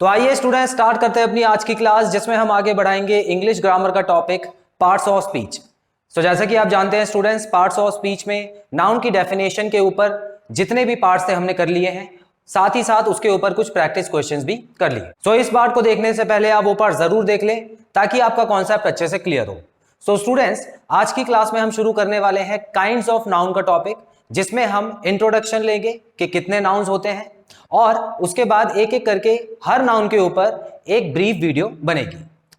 तो आइए student start करते हैं अपनी आज की क्लास, जिसमें हम आगे बढ़ाएंगे इंग्लिश ग्रामर का टॉपिक पार्ट्स ऑफ स्पीच। तो जैसा कि आप जानते हैं स्टूडेंट्स, पार्ट्स ऑफ स्पीच में नाउन की डेफिनेशन के ऊपर जितने भी पार्ट्स थे हमने कर लिए हैं, साथ ही साथ उसके ऊपर कुछ प्रैक्टिस क्वेश्चंस भी कर लिए। सो इस पार्ट को देखने से पहले आप वो पार्ट जरूर देख लें ताकि आपका कॉन्सेप्ट अच्छे से क्लियर हो। सो स्टूडेंट्स, आज की क्लास में हम शुरू करने वाले हैं काइंड्स ऑफ नाउन का टॉपिक, जिसमें हम इंट्रोडक्शन लेंगे कि कितने नाउन्स होते हैं और उसके बाद एक एक करके हर नाउन के ऊपर एक ब्रीफ वीडियो बनेगी।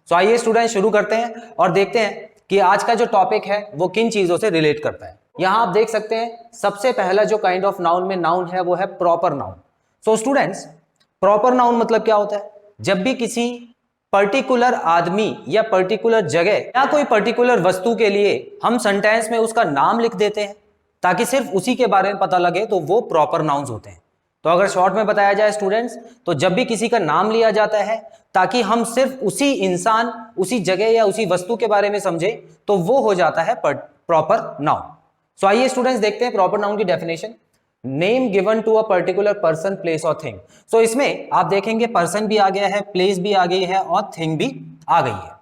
सो आइए स्टूडेंट शुरू करते हैं और देखते हैं कि आज का जो टॉपिक है वो किन चीजों से रिलेट करता है। यहां आप देख सकते हैं सबसे पहला जो काइंड ऑफ नाउन में नाउन है वो है proper noun. So students, proper noun मतलब क्या होता है? जब भी किसी पर्टिकुलर आदमी या पर्टिकुलर जगह या कोई पर्टिकुलर वस्तु के लिए हम सेंटेंस में उसका नाम लिख देते हैं ताकि सिर्फ उसी के बारे में पता लगे, तो वो प्रॉपर नाउन्स होते हैं। तो अगर शॉर्ट में बताया जाए स्टूडेंट्स, तो जब भी किसी का नाम लिया जाता है ताकि हम सिर्फ उसी इंसान, उसी जगह या उसी वस्तु के बारे में समझे, तो वो हो जाता है प्रॉपर नाउन। सो आइए स्टूडेंट्स देखते हैं प्रॉपर नाउन की definition. Name given to a particular person, place और थिंग। सो इसमें आप देखेंगे पर्सन भी आ गया है, प्लेस भी आ गई है और थिंग भी आ गई है।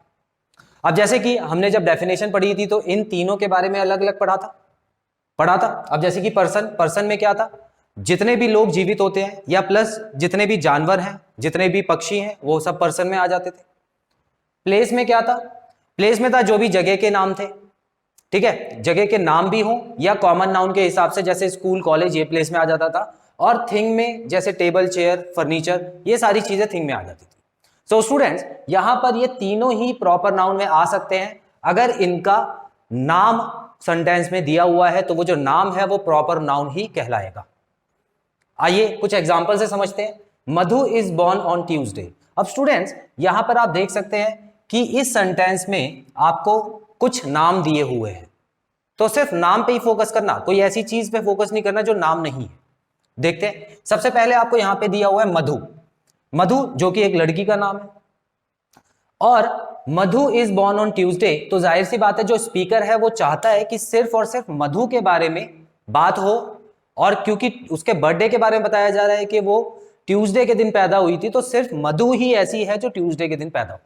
अब जैसे कि हमने जब डेफिनेशन पढ़ी थी तो इन तीनों के बारे में अलग अलग पढ़ा था। अब जैसे कि पर्सन में क्या था? जितने भी लोग जीवित होते हैं या प्लस जितने भी जानवर हैं, जितने भी पक्षी हैं, वो सब पर्सन में आ जाते थे। प्लेस में क्या था? प्लेस में था जो भी जगह के नाम थे, ठीक है, जगह के नाम भी हो या कॉमन नाउन के हिसाब से, जैसे स्कूल कॉलेज, ये प्लेस में आ जाता था। और थिंग में जैसे टेबल चेयर फर्नीचर, ये सारी चीजें थिंग में आ जाती थी। सो स्टूडेंट्स, यहां पर ये तीनों ही प्रॉपर नाउन में आ सकते हैं अगर इनका नाम सेंटेंस में दिया हुआ है, तो वो जो नाम है वो प्रॉपर नाउन ही कहलाएगा। आइए कुछ एग्जांपल से समझते हैं। मधु इज बॉर्न ऑन ट्यूसडे। अब स्टूडेंट्स, यहां पर आप देख सकते हैं कि इस सेंटेंस में आपको कुछ नाम दिए हुए हैं, तो सिर्फ नाम पे ही फोकस करना, कोई ऐसी चीज पे फोकस नहीं करना जो नाम नहीं है। देखते हैं, सबसे पहले आपको यहां पे दिया हुआ है मधु। मधु जो कि एक लड़की का नाम है, और मधु इज बॉर्न ऑन ट्यूसडे, तो जाहिर सी बात है जो स्पीकर है वो चाहता है कि सिर्फ और सिर्फ मधु के बारे में बात हो, और क्योंकि उसके बर्थडे के बारे में बताया जा रहा है कि वो ट्यूसडे के दिन पैदा हुई थी, तो सिर्फ मधु ही ऐसी है जो ट्यूसडे के दिन पैदा हुई।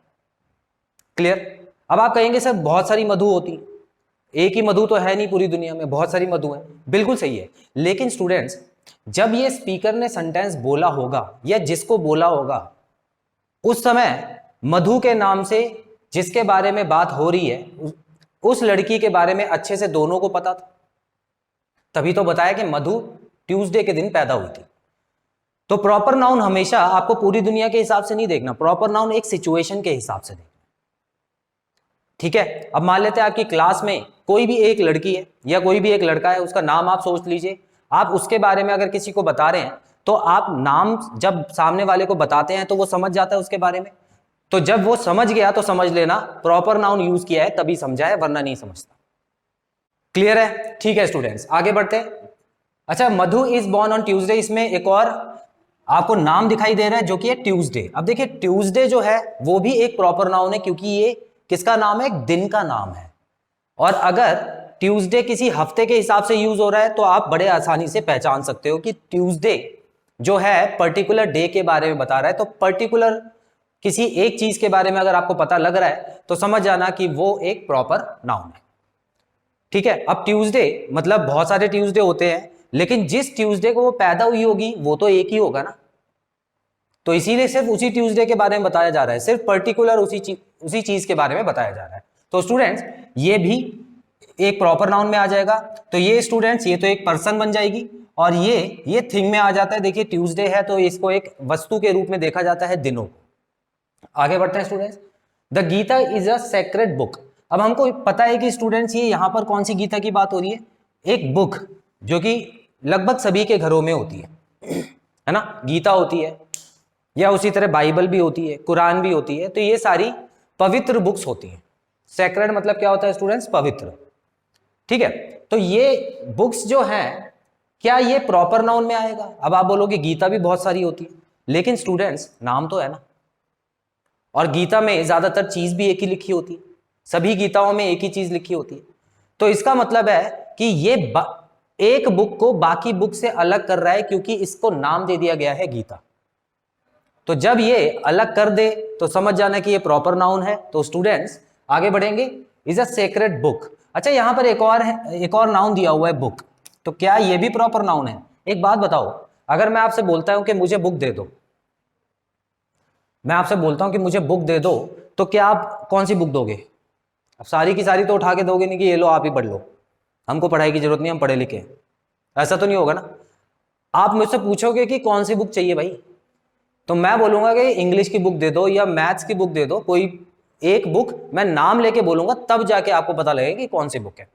क्लियर? अब आप कहेंगे सर बहुत सारी मधु होती, एक ही मधु तो है नहीं पूरी दुनिया में, बहुत सारी मधु है। बिल्कुल सही है, लेकिन स्टूडेंट्स जब ये स्पीकर ने सेंटेंस बोला होगा या जिसको बोला होगा, उस समय मधु के नाम से जिसके बारे में बात हो रही है उस लड़की के बारे में अच्छे से दोनों को पता था, तभी तो बताया कि मधु ट्यूसडे के दिन पैदा हुई थी। तो प्रॉपर नाउन हमेशा आपको पूरी दुनिया के हिसाब से नहीं देखना, प्रॉपर नाउन एक सिचुएशन के हिसाब से देखना, ठीक है। अब मान लेते हैं आपकी क्लास में कोई भी एक लड़की है या कोई भी एक लड़का है, उसका नाम आप सोच लीजिए। आप उसके बारे में अगर किसी को बता रहे हैं तो आप नाम जब सामने वाले को बताते हैं तो वो समझ जाता है उसके बारे में, तो जब वो समझ गया तो समझ लेना प्रॉपर नाउन यूज किया है, तभी समझा है, वरना नहीं समझता। क्लियर है? ठीक है स्टूडेंट्स, आगे बढ़ते हैं। अच्छा, मधु इज बॉर्न ऑन ट्यूसडे, इसमें एक और आपको नाम दिखाई दे रहा है जो कि है ट्यूसडे। अब देखिए ट्यूसडे जो है वो भी एक प्रॉपर नाउन है, क्योंकि ये किसका नाम है? एक दिन का नाम है। और अगर ट्यूसडे किसी हफ्ते के हिसाब से यूज हो रहा है तो आप बड़े आसानी से पहचान सकते हो कि ट्यूसडे जो है पर्टिकुलर डे के बारे में बता रहा है। तो पर्टिकुलर किसी एक चीज के बारे में अगर आपको पता लग रहा है तो समझ जाना कि वो एक प्रॉपर नाउन है, ठीक है। अब ट्यूसडे मतलब बहुत सारे ट्यूसडे होते हैं, लेकिन जिस ट्यूसडे को वो पैदा हुई होगी वो तो एक ही होगा ना, तो इसीलिए सिर्फ उसी ट्यूसडे के बारे में बताया जा रहा है, सिर्फ पर्टिकुलर उसी चीज के बारे में बताया जा रहा है। तो स्टूडेंट्स, ये भी एक प्रॉपर नाउन में आ जाएगा। तो ये स्टूडेंट्स, ये तो एक पर्सन बन जाएगी, और ये थिंग में आ जाता है। देखिए ट्यूसडे है तो इसको एक वस्तु के रूप में देखा जाता है, दिनों को। आगे बढ़ते हैं students. The Gita is a sacred book. अब हमको पता है कि स्टूडेंट्स ये यहां पर कौन सी गीता की बात हो रही है? एक बुक जो कि लगभग सभी के घरों में होती है ना, गीता होती है, या उसी तरह बाइबल भी होती है, कुरान भी होती है। तो ये सारी पवित्र बुक्स होती हैं। सेक्रेड मतलब क्या होता है स्टूडेंट्स? पवित्र, ठीक है। तो ये बुक्स जो हैं, क्या ये प्रॉपर नाउन में आएगा? अब आप बोलोगे गीता भी बहुत सारी होती है, लेकिन स्टूडेंट्स नाम तो है ना, और गीता में ज्यादातर चीज भी एक ही लिखी होती है, सभी गीताओं में एक ही चीज लिखी होती है। तो इसका मतलब है कि ये एक बुक को बाकी बुक से अलग कर रहा है, क्योंकि इसको नाम दे दिया गया है गीता। तो जब ये अलग कर दे तो समझ जाना कि ये प्रॉपर नाउन है। तो स्टूडेंट्स आगे बढ़ेंगे, इज अ सेक्रेड बुक। अच्छा यहां पर एक और है, एक और नाउन दिया हुआ है बुक, तो क्या ये भी प्रॉपर नाउन है? एक बात बताओ, अगर मैं आपसे बोलता हूं कि मुझे बुक दे दो, मैं आपसे बोलता हूं कि मुझे बुक दे दो, तो क्या आप कौन सी बुक दोगे? अब सारी की सारी तो उठा के दोगे नहीं कि ये लो आप ही पढ़ लो, हमको पढ़ाई की जरूरत नहीं, हम पढ़े लिखे हैं, ऐसा तो नहीं होगा ना। आप मुझसे पूछोगे कि कौन सी बुक चाहिए भाई, तो मैं बोलूंगा कि इंग्लिश की बुक दे दो या मैथ्स की बुक दे दो, कोई एक बुक मैं नाम लेके बोलूंगा, तब जाके आपको पता लगेगा कि कौन सी बुक है।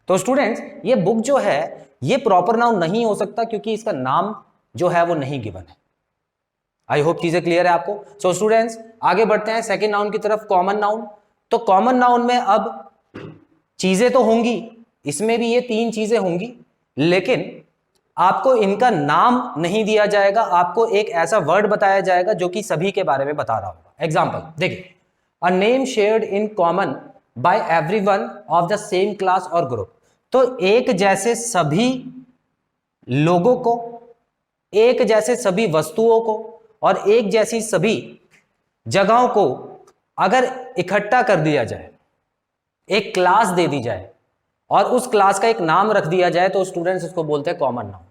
तो स्टूडेंट्स ये बुक जो है ये प्रॉपर नाउन नहीं हो सकता क्योंकि इसका नाम जो है वो नहीं गिवन है। आई होप चीजें क्लियर है आपको। सो स्टूडेंट्स आगे बढ़ते हैं सेकंड नाउन की तरफ, कॉमन नाउन। तो कॉमन नाउन में अब चीजें तो होंगी, इसमें भी ये तीन चीजें होंगी, लेकिन आपको इनका नाम नहीं दिया जाएगा, आपको एक ऐसा वर्ड बताया जाएगा जो कि सभी के बारे में बता रहा होगा। एग्जाम्पल देखिए, a name shared in common by everyone of the same class और ग्रुप। तो एक जैसे सभी लोगों को, एक जैसे सभी वस्तुओं को और एक जैसी सभी जगहों को अगर इकट्ठा कर दिया जाए, एक क्लास दे दी जाए और उस क्लास का एक नाम रख दिया जाए, तो स्टूडेंट्स उसको बोलते हैं कॉमन नाउन।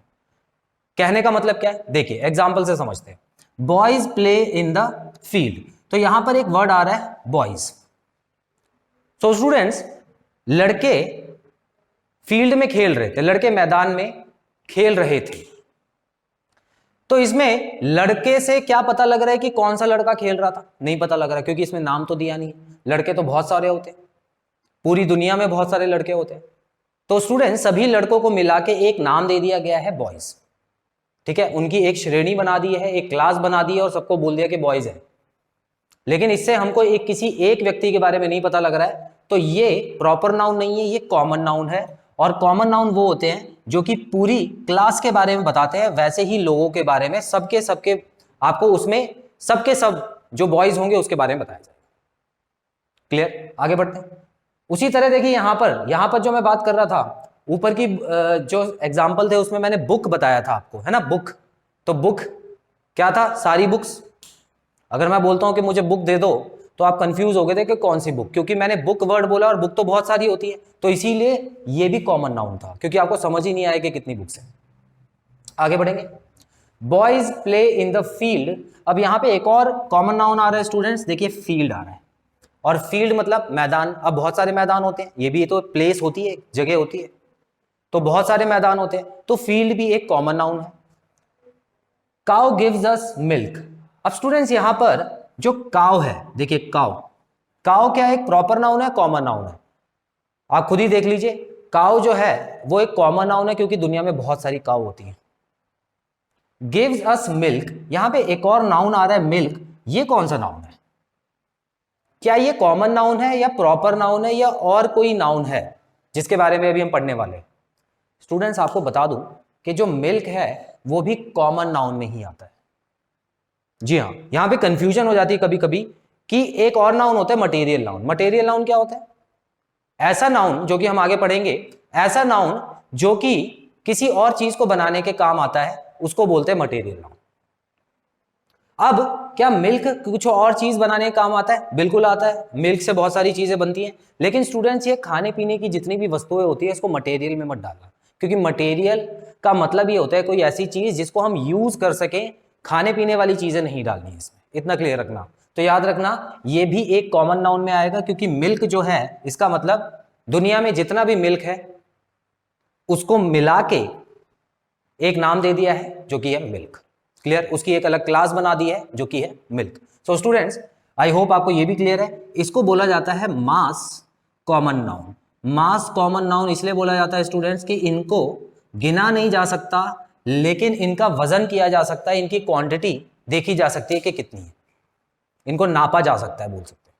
कहने का मतलब क्या है, देखिए एग्जाम्पल से समझते हैं। Boys play in the field, तो यहां पर एक वर्ड आ रहा है बॉयज। सो स्टूडेंट्स लड़के फील्ड में खेल रहे थे, लड़के मैदान में खेल रहे थे। तो इसमें लड़के से क्या पता लग रहा है कि कौन सा लड़का खेल रहा था? नहीं पता लग रहा, क्योंकि इसमें नाम तो दिया नहीं। लड़के तो बहुत सारे होते हैं, पूरी दुनिया में बहुत सारे लड़के होते हैं। तो स्टूडेंट सभी लड़कों को मिला के एक नाम दे दिया गया है बॉयज, ठीक है, उनकी एक श्रेणी बना दी है, एक क्लास बना दी है और सबको बोल दिया कि बॉयज है। लेकिन इससे हमको एक किसी एक व्यक्ति के बारे में नहीं पता लग रहा है, तो ये प्रॉपर नाउन नहीं है, ये कॉमन नाउन है। और कॉमन नाउन वो होते हैं जो कि पूरी क्लास के बारे में बताते हैं, वैसे ही लोगों के बारे में सबके सबके आपको उसमें सबके सब जो बॉयज होंगे उसके बारे में बताया जाएगा। क्लियर? आगे बढ़ते हैं। उसी तरह देखिए यहां पर जो मैं बात कर रहा था, ऊपर की जो एग्जाम्पल थे उसमें मैंने बुक बताया था आपको, है ना, बुक। तो बुक क्या था? सारी बुक्स। अगर मैं बोलता हूं कि मुझे बुक दे दो, तो आप कंफ्यूज हो गए थे कि कौन सी बुक, क्योंकि मैंने बुक वर्ड बोला और बुक तो बहुत सारी होती है, तो इसीलिए ये भी कॉमन नाउन था, क्योंकि आपको समझ ही नहीं आया कि कितनी बुक्स हैं। आगे बढ़ेंगे। Boys play in the field, अब यहां पे एक और कॉमन नाउन आ रहा है स्टूडेंट्स, देखिए फील्ड आ रहा है, और फील्ड मतलब मैदान। अब बहुत सारे मैदान होते हैं, ये भी तो प्लेस होती है, जगह होती है, तो बहुत सारे मैदान होते हैं, तो फील्ड भी एक कॉमन नाउन है। काउ गिव्स अस मिल्क, अब स्टूडेंट्स यहां पर जो काउ है, देखिए काउ, काउ क्या है, एक प्रॉपर नाउन है, कॉमन नाउन है? आप खुद ही देख लीजिए, काउ जो है वो एक कॉमन नाउन है क्योंकि दुनिया में बहुत सारी काउ होती हैं। गिव्स अस मिल्क, यहां पे एक और नाउन आ रहा है मिल्क, ये कौन सा नाउन है? क्या ये कॉमन नाउन है या प्रॉपर नाउन है या और कोई नाउन है जिसके बारे में अभी हम पढ़ने वाले हैं? स्टूडेंट्स आपको बता दूं कि जो मिल्क है वो भी कॉमन नाउन में ही आता है। जी हाँ, यहां पे कंफ्यूजन हो जाती है कभी कभी कि एक और नाउन होता है मटेरियल नाउन। मटेरियल नाउन क्या होता है? ऐसा नाउन जो कि हम आगे पढ़ेंगे, ऐसा नाउन जो कि किसी और चीज को बनाने के काम आता है, उसको बोलते हैं मटेरियल नाउन। अब क्या मिल्क कुछ और चीज बनाने का काम आता है? बिल्कुल आता है, मिल्क से बहुत सारी चीजें बनती हैं। लेकिन स्टूडेंट्स ये खाने पीने की जितनी भी वस्तुएं होती है इसको मटेरियल में मत डालना, क्योंकि मटेरियल का मतलब ये होता है कोई ऐसी चीज जिसको हम यूज कर सकें, खाने पीने वाली चीजें नहीं डालनी है इसमें, इतना क्लियर रखना। तो याद रखना ये भी एक कॉमन नाउन में आएगा, क्योंकि मिल्क जो है इसका मतलब दुनिया में जितना भी मिल्क है उसको मिला के एक नाम दे दिया है जो कि है मिल्क। क्लियर? उसकी एक अलग क्लास बना दी है जो कि है milk. So students I hope आपको ये भी क्लियर है। इसको बोला जाता है मास कॉमन नाउन। मास कॉमन नाउन इसलिए बोला जाता है स्टूडेंट्स कि इनको गिना नहीं जा सकता, लेकिन इनका वजन किया जा सकता है, इनकी क्वांटिटी देखी जा सकती है कि कितनी है, इनको नापा जा सकता है, बोल सकते हैं।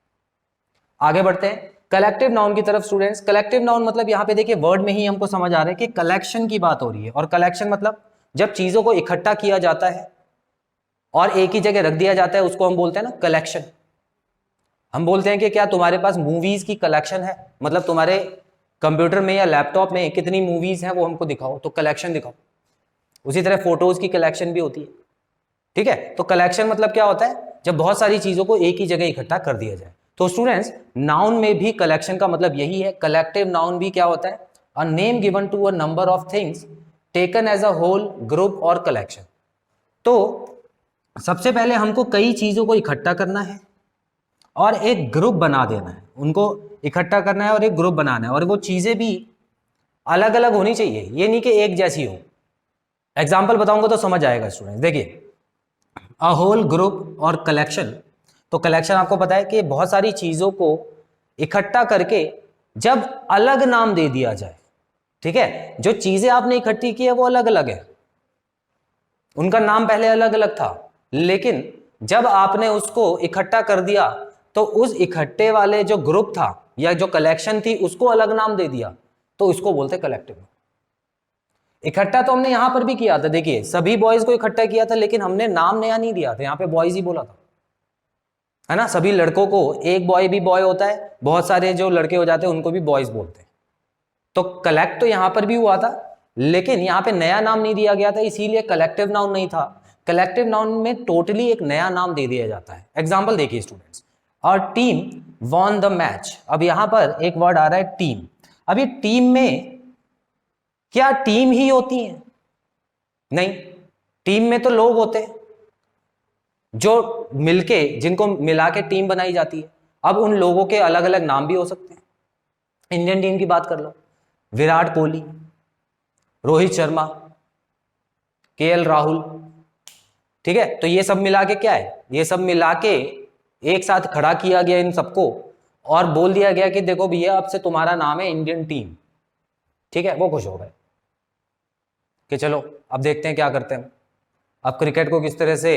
आगे बढ़ते हैं कलेक्टिव नाउन की तरफ स्टूडेंट्स। कलेक्टिव नाउन मतलब यहां पे देखिए वर्ड में ही हमको समझ आ रहा है कि कलेक्शन की बात हो रही है, और कलेक्शन मतलब जब चीजों को इकट्ठा किया जाता है और एक ही जगह रख दिया जाता है उसको हम बोलते हैं ना कलेक्शन। हम बोलते हैं कि क्या तुम्हारे पास मूवीज की कलेक्शन है, मतलब तुम्हारे कंप्यूटर में या लैपटॉप में कितनी मूवीज हैं वो हमको दिखाओ, तो कलेक्शन दिखाओ। उसी तरह फोटोज की कलेक्शन भी होती है, ठीक है, तो कलेक्शन मतलब क्या होता है, जब बहुत सारी चीजों को एक ही जगह इकट्ठा कर दिया जाए। तो स्टूडेंट्स, नाउन में भी कलेक्शन का मतलब यही है। कलेक्टिव नाउन भी क्या होता है, a name given to a number of things taken as a whole, group और कलेक्शन। तो सबसे पहले हमको कई चीजों को इकट्ठा करना है और एक ग्रुप बना देना है, उनको इकट्ठा करना है और एक ग्रुप बनाना है, और वो चीजें भी अलग अलग होनी चाहिए, ये नहीं कि एक जैसी हो। एग्जाम्पल बताऊंगा तो समझ आएगा स्टूडेंट्स। देखिए, अ होल, ग्रुप और कलेक्शन। तो कलेक्शन आपको पता है कि बहुत सारी चीजों को इकट्ठा करके जब अलग नाम दे दिया जाए, ठीक है, जो चीजें आपने इकट्ठी की है वो अलग अलग है, उनका नाम पहले अलग अलग था, लेकिन जब आपने उसको इकट्ठा कर दिया तो उस इकट्ठे वाले जो ग्रुप था या जो कलेक्शन थी उसको अलग नाम दे दिया, तो इसको बोलते कलेक्टिव। इकट्ठा तो हमने यहां पर भी किया था, देखिए सभी बॉयज को इकट्ठा किया था, लेकिन हमने नाम नया नहीं दिया था, यहां पे बॉयज ही बोला था, है ना। सभी लड़कों को, एक बॉय भी बॉय होता है, बहुत सारे जो लड़के हो जाते हैं उनको भी बॉयज बोलते हैं। तो कलेक्ट तो यहां पर भी हुआ था, लेकिन यहां पे नया नाम नहीं दिया गया था, इसीलिए कलेक्टिव नाउन नहीं था। कलेक्टिव नाउन में टोटली एक नया नाम दे दिया जाता है। एग्जांपल देखिए स्टूडेंट्स, और टीम वॉन द मैच। अब यहां पर एक वर्ड आ रहा है टीम। अब ये टीम में क्या टीम ही होती है? नहीं, टीम में तो लोग होते हैं जो मिलके, जिनको मिला के टीम बनाई जाती है। अब उन लोगों के अलग अलग नाम भी हो सकते हैं। इंडियन टीम की बात कर लो, विराट कोहली, रोहित शर्मा, केएल राहुल, ठीक है। तो ये सब मिला के क्या है, ये सब मिला के एक साथ खड़ा किया गया इन सबको और बोल दिया गया कि देखो भैया अब से तुम्हारा नाम है इंडियन टीम, ठीक है। वो खुश हो गए कि चलो अब देखते हैं क्या करते हैं। अब क्रिकेट को किस तरह से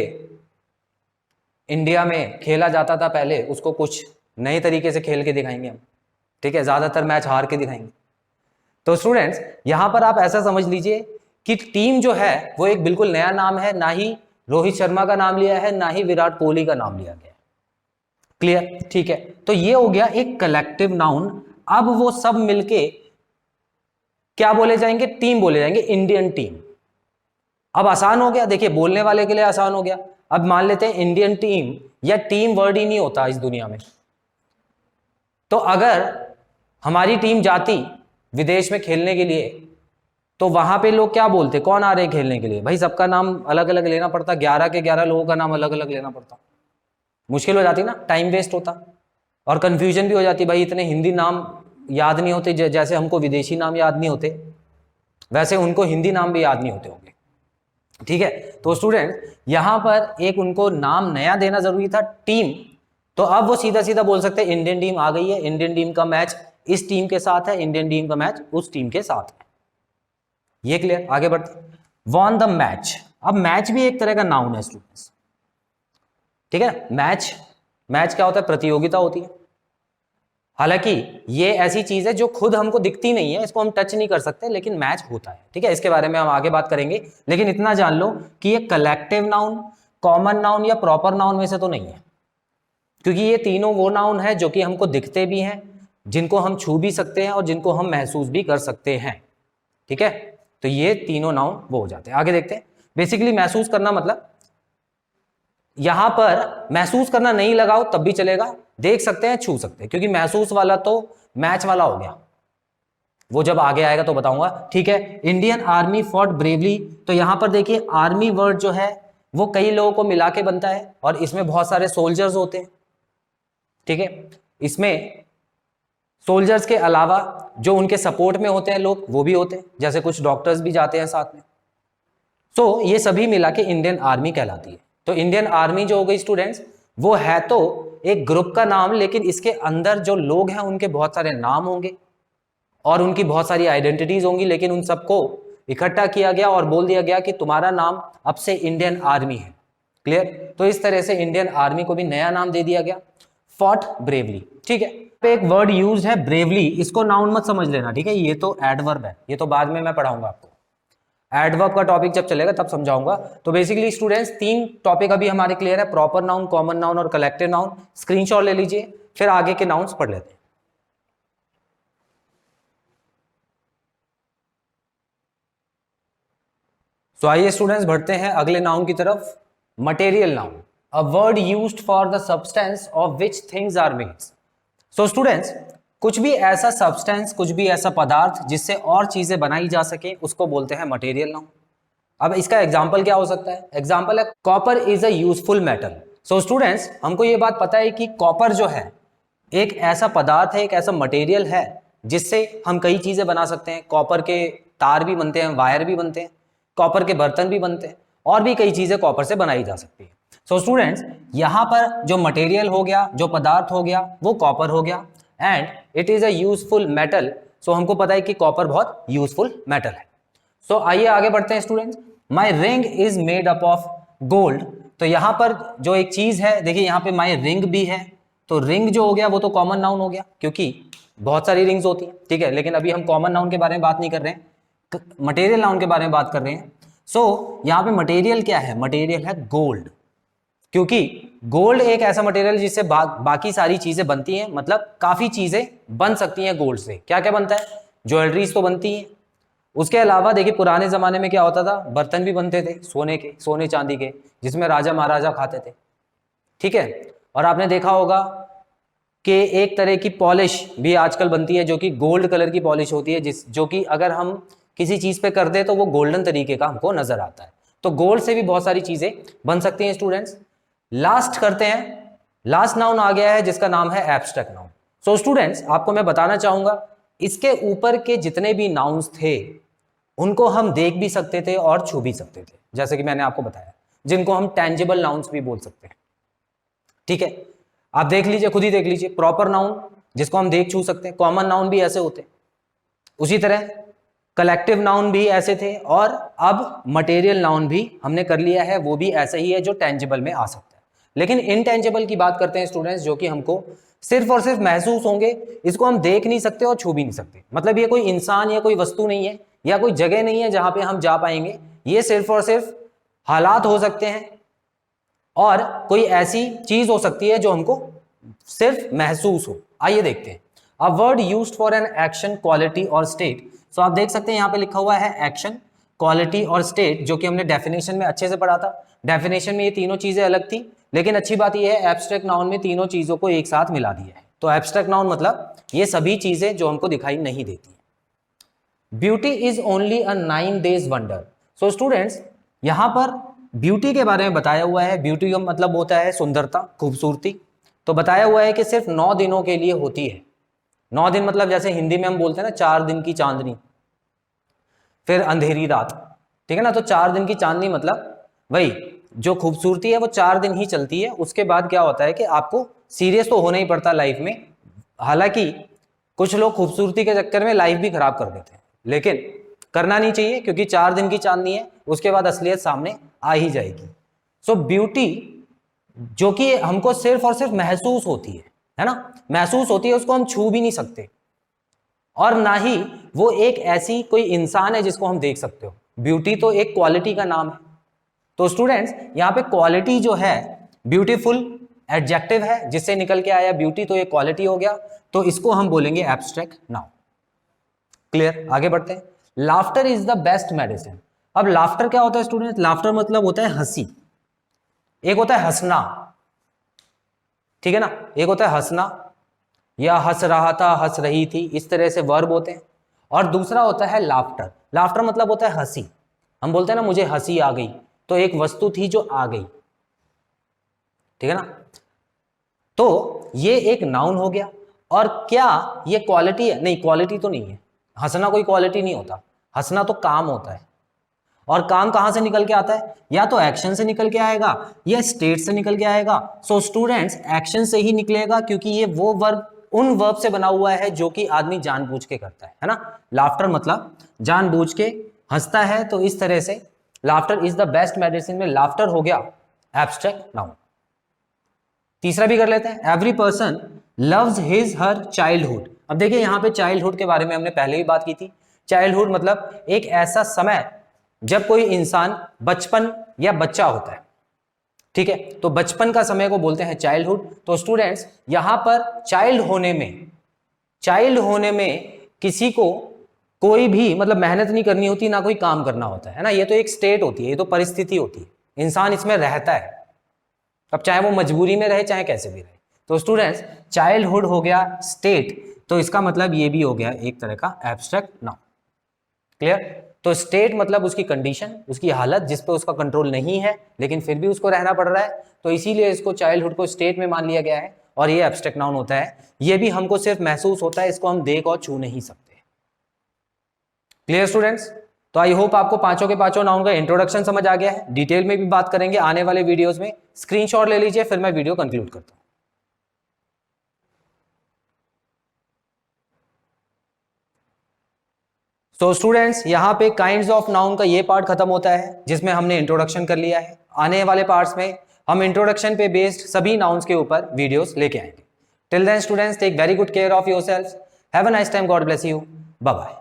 इंडिया में खेला जाता था पहले, उसको कुछ नए तरीके से खेल के दिखाएंगे हम, ठीक है। ज्यादातर मैच हार के दिखाएंगे। तो स्टूडेंट्स, यहां पर आप ऐसा समझ लीजिए कि टीम जो है वो एक बिल्कुल नया नाम है, ना ही रोहित शर्मा का नाम लिया है, ना ही विराट कोहली का नाम लिया गया। क्लियर, ठीक है। तो ये हो गया एक कलेक्टिव नाउन। अब वो सब मिलके क्या बोले जाएंगे, टीम बोले जाएंगे, इंडियन टीम। अब आसान हो गया, देखिए बोलने वाले के लिए आसान हो गया। अब मान लेते हैं इंडियन टीम, या टीम वर्ड ही नहीं होता इस दुनिया में, तो अगर हमारी टीम जाती विदेश में खेलने के लिए, तो वहां पे लोग क्या बोलते, कौन आ रहे हैं खेलने के लिए, भाई सबका नाम अलग अलग लेना पड़ता, 11 के 11 लोगों का नाम अलग अलग लेना पड़ता, मुश्किल हो जाती ना, टाइम वेस्ट होता और कंफ्यूजन भी हो जाती। भाई इतने हिंदी नाम याद नहीं होते, जैसे हमको विदेशी नाम याद नहीं होते, वैसे उनको हिंदी नाम भी याद नहीं होते होंगे, ठीक है। तो स्टूडेंट, यहां पर एक उनको नाम नया देना जरूरी था, टीम। तो अब वो सीधा सीधा बोल सकते हैं इंडियन टीम आ गई है, इंडियन टीम का मैच इस टीम के साथ है, इंडियन टीम का मैच उस टीम के साथ है। ये क्लियर, आगे बढ़ते। Won the match. अब मैच भी एक तरह का नाउन है स्टूडेंट्स, ठीक है। मैच, मैच क्या होता है, प्रतियोगिता होती है। हालांकि ये ऐसी चीज है जो खुद हमको दिखती नहीं है, इसको हम टच नहीं कर सकते, लेकिन मैच होता है, ठीक है। इसके बारे में हम आगे बात करेंगे, लेकिन इतना जान लो कि ये कलेक्टिव नाउन, कॉमन नाउन या प्रॉपर नाउन में से तो नहीं है, क्योंकि ये तीनों वो नाउन है जो कि हमको दिखते भी हैं, जिनको हम छू भी सकते हैं और जिनको हम महसूस भी कर सकते हैं, ठीक है। तो ये तीनों नाउन वो हो जाते हैं। आगे देखते हैं। बेसिकली महसूस करना मतलब, यहां पर महसूस करना नहीं लगाओ तब भी चलेगा, देख सकते हैं, छू सकते हैं, क्योंकि महसूस वाला तो मैच वाला हो गया, वो जब आगे आएगा तो बताऊंगा, ठीक है। Indian army fought bravely. तो यहां पर देखिए आर्मी वर्ड जो है वो कई लोगों को मिला के बनता है और इसमें बहुत सारे सोल्जर्स होते हैं, ठीक है। इसमें सोल्जर्स के अलावा जो उनके सपोर्ट में होते हैं लोग, वो भी होते हैं, जैसे कुछ डॉक्टर्स भी जाते हैं साथ में। तो ये सभी मिला के इंडियन आर्मी कहलाती है। तो इंडियन आर्मी जो हो गई स्टूडेंट्स, वो है तो एक ग्रुप का नाम, लेकिन इसके अंदर जो लोग हैं उनके बहुत सारे नाम होंगे और उनकी बहुत सारी आइडेंटिटीज होंगी, लेकिन उन सबको इकट्ठा किया गया और बोल दिया गया कि तुम्हारा नाम अब से इंडियन आर्मी है। क्लियर। तो इस तरह से इंडियन आर्मी को भी नया नाम दे दिया गया, फॉट ब्रेवली, ठीक है। पे एक वर्ड यूज है ब्रेवली, इसको नाउन मत समझ लेना, ठीक है, ये तो एडवर्ब है, ये तो बाद में मैं पढ़ाऊंगा आपको, एडवर्ब का टॉपिक जब चलेगा तब समझाऊंगा। तो बेसिकली स्टूडेंट्स, तीन टॉपिक अभी हमारे क्लियर है, प्रॉपर नाउन, कॉमन नाउन और कलेक्टिव नाउन। स्क्रीनशॉट ले लीजिए, फिर आगे के नाउन्स पढ़ लेते हैं। तो आइए स्टूडेंट्स बढ़ते हैं अगले नाउन की तरफ। Material noun, a word used for the substance of which things are made. So students, कुछ भी ऐसा सब्सटेंस, कुछ भी ऐसा पदार्थ जिससे और चीजें बनाई जा सके, उसको बोलते हैं मटेरियल नाउन। अब इसका एग्जाम्पल क्या हो सकता है? एग्जाम्पल है copper is a useful metal. So students, हमको ये बात पता है कि कॉपर जो है एक ऐसा पदार्थ है, एक ऐसा मटेरियल है जिससे हम कई चीजें बना सकते हैं। कॉपर के तार भी बनते हैं, वायर भी बनते हैं, कॉपर के बर्तन भी बनते हैं, और भी कई चीजें कॉपर से बनाई जा सकती है। सो स्टूडेंट्स, यहां पर जो मटेरियल हो गया, जो पदार्थ हो गया, वो कॉपर हो गया, and it is a useful metal. So हमको पता है कि कॉपर बहुत यूजफुल मेटल है। सो आइए आगे बढ़ते हैं students. My ring is made up of gold. तो यहां पर जो एक चीज है, देखिए यहां पे माई रिंग भी है, तो रिंग जो हो गया वो तो कॉमन नाउन हो गया, क्योंकि बहुत सारी रिंग्स होती हैं, ठीक है। लेकिन अभी हम कॉमन नाउन के बारे में बात नहीं कर रहे हैं, मटेरियल नाउन के बारे में बात कर रहे हैं। सो यहाँ पे मटेरियल क्या है? मटेरियल है गोल्ड, क्योंकि गोल्ड एक ऐसा मटेरियल जिससे बाकी सारी चीजें बनती हैं, मतलब काफी चीजें बन सकती हैं गोल्ड से। क्या क्या बनता है? ज्वेलरीज तो बनती हैं, उसके अलावा देखिए पुराने जमाने में क्या होता था, बर्तन भी बनते थे सोने के, सोने चांदी के, जिसमें राजा महाराजा खाते थे, ठीक है। और आपने देखा होगा कि एक तरह की पॉलिश भी आजकल बनती है जो कि गोल्ड कलर की पॉलिश होती है, जो कि अगर हम किसी चीज पे कर दे तो वो गोल्डन तरीके का हमको नजर आता है। तो गोल्ड से भी बहुत सारी चीजें बन सकती हैं स्टूडेंट्स। लास्ट करते हैं, लास्ट नाउन आ गया है जिसका नाम है एब्स्ट्रैक्ट नाउन। सो स्टूडेंट्स, आपको मैं बताना चाहूंगा, इसके ऊपर के जितने भी नाउन्स थे उनको हम देख भी सकते थे और छू भी सकते थे, जैसे कि मैंने आपको बताया, जिनको हम टेंजिबल नाउन्स भी बोल सकते हैं, ठीक है। आप देख लीजिए, खुद ही देख लीजिए, प्रॉपर नाउन जिसको हम देख छू सकते हैं, कॉमन नाउन भी ऐसे होते हैं, उसी तरह कलेक्टिव नाउन भी ऐसे थे, और अब मटेरियल नाउन भी हमने कर लिया है, वो भी ऐसा ही है जो टेंजिबल में आ सकता है। लेकिन इनटेंजिबल की बात करते हैं स्टूडेंट्स, जो कि हमको सिर्फ और सिर्फ महसूस होंगे, इसको हम देख नहीं सकते और छू भी नहीं सकते। मतलब ये कोई इंसान या कोई वस्तु नहीं है, या कोई जगह नहीं है जहां पे हम जा पाएंगे, ये सिर्फ और सिर्फ हालात हो सकते हैं, और कोई ऐसी चीज हो सकती है जो हमको सिर्फ महसूस हो। आइए देखते हैं, अ word used for an action, quality और स्टेट। सो आप देख सकते हैं यहाँ पे लिखा हुआ है एक्शन, क्वालिटी और स्टेट, जो कि हमने डेफिनेशन में अच्छे से पढ़ा था। डेफिनेशन में ये तीनों चीजें अलग थी, लेकिन अच्छी बात यह है एब्स्ट्रैक्ट नाउन में तीनों चीजों को एक साथ मिला दिया है। तो एब्स्ट्रैक्ट नाउन मतलब ये सभी चीजें जो हमको दिखाई नहीं देती। Beauty is only a 9 days wonder. So students, यहां पर ब्यूटी के बारे में बताया हुआ है। ब्यूटी का मतलब होता है सुंदरता, खूबसूरती। तो बताया हुआ है कि सिर्फ 9 दिनों के लिए होती है। 9 दिन मतलब जैसे हिंदी में हम बोलते हैं ना, 4 दिन की चांदनी, फिर अंधेरी रात, ठीक है ना। तो 4 दिन की चांदनी मतलब वही जो खूबसूरती है वो 4 दिन ही चलती है। उसके बाद क्या होता है कि आपको सीरियस तो होना ही पड़ता लाइफ में। हालांकि कुछ लोग खूबसूरती के चक्कर में लाइफ भी खराब कर देते हैं, लेकिन करना नहीं चाहिए, क्योंकि 4 दिन की चांदनी है, उसके बाद असलियत सामने आ ही जाएगी। सो ब्यूटी जो कि हमको सिर्फ और सिर्फ महसूस होती है ना, महसूस होती है, उसको हम छू भी नहीं सकते, और ना ही वो एक ऐसी कोई इंसान है जिसको हम देख सकते हो। ब्यूटी तो एक क्वालिटी का नाम है। तो स्टूडेंट्स, यहां पे क्वालिटी जो है, ब्यूटीफुल एडजेक्टिव है जिससे निकल के आया ब्यूटी, तो ये क्वालिटी हो गया, तो इसको हम बोलेंगे एब्स्ट्रैक्ट नाउन। क्लियर? आगे बढ़ते हैं। Laughter is the best medicine. अब लाफ्टर क्या होता है स्टूडेंट? लाफ्टर मतलब होता है हंसी। एक होता है हंसना, ठीक है ना, एक होता है हंसना, या हंस रहा था, हंस रही थी, इस तरह से वर्ब होते हैं। और दूसरा होता है लाफ्टर। लाफ्टर मतलब होता है हंसी। हम बोलते हैं ना मुझे हंसी आ गई, तो एक वस्तु थी जो आ गई, ठीक है ना। तो ये एक नाउन हो गया। और क्या ये क्वालिटी है? नहीं, क्वालिटी तो नहीं है। हंसना कोई क्वालिटी नहीं होता, हंसना तो काम होता है। और काम कहां से निकल के आता है? या तो एक्शन से निकल के आएगा या स्टेट से निकल के आएगा। सो स्टूडेंट्स, एक्शन से ही निकलेगा, क्योंकि ये वो वर्ब, उन वर्ब से बना हुआ है जो कि आदमी जानबूझ के करता है ना। लाफ्टर मतलब जानबूझ के हंसता है, तो इस तरह से laughter is the best medicine में लाफ्टर हो गया एब्स्ट्रैक्ट नाउन। तीसरा भी कर लेते हैं, every person loves his her childhood. अब देखिए यहां पे चाइल्डहुड के बारे में हमने पहले ही बात की थी। चाइल्डहुड मतलब एक ऐसा समय जब कोई इंसान बचपन या बच्चा होता है, ठीक है। तो बचपन का समय को बोलते हैं चाइल्डहुड। तो स्टूडेंट्स, यहां पर चाइल्ड होने में किसी को कोई भी मतलब मेहनत नहीं करनी होती, ना कोई काम करना होता है ना। ये तो एक स्टेट होती है, ये तो परिस्थिति होती है। इंसान इसमें रहता है, अब चाहे वो मजबूरी में रहे चाहे कैसे भी रहे। तो स्टूडेंट्स चाइल्डहुड हो गया स्टेट, तो इसका मतलब ये भी हो गया एक तरह का एब्स्ट्रैक्ट नाउन। क्लियर? तो स्टेट मतलब उसकी कंडीशन, उसकी हालत जिस पे उसका कंट्रोल नहीं है लेकिन फिर भी उसको रहना पड़ रहा है, तो इसीलिए इसको चाइल्डहुड को स्टेट में मान लिया गया है और ये एब्स्ट्रैक्ट नाउन होता है। ये भी हमको सिर्फ महसूस होता है, इसको हम देख और छू नहीं सकते। Clear students? तो आई होप आपको पांचों के पांचों नाउन का इंट्रोडक्शन समझ आ गया है। डिटेल में भी बात करेंगे आने वाले वीडियोस में। स्क्रीनशॉट ले लीजिए, फिर मैं वीडियो कंक्लूड करता हूं। तो स्टूडेंट्स यहाँ पे काइंड्स ऑफ नाउन का ये पार्ट खत्म होता है जिसमें हमने इंट्रोडक्शन कर लिया है। आने वाले पार्ट्स में हम इंट्रोडक्शन पे बेस्ड सभी नाउन्स के ऊपर वीडियोस लेके आएंगे। Till then students take very good care of yourself. Have a nice time, God bless you, bye bye.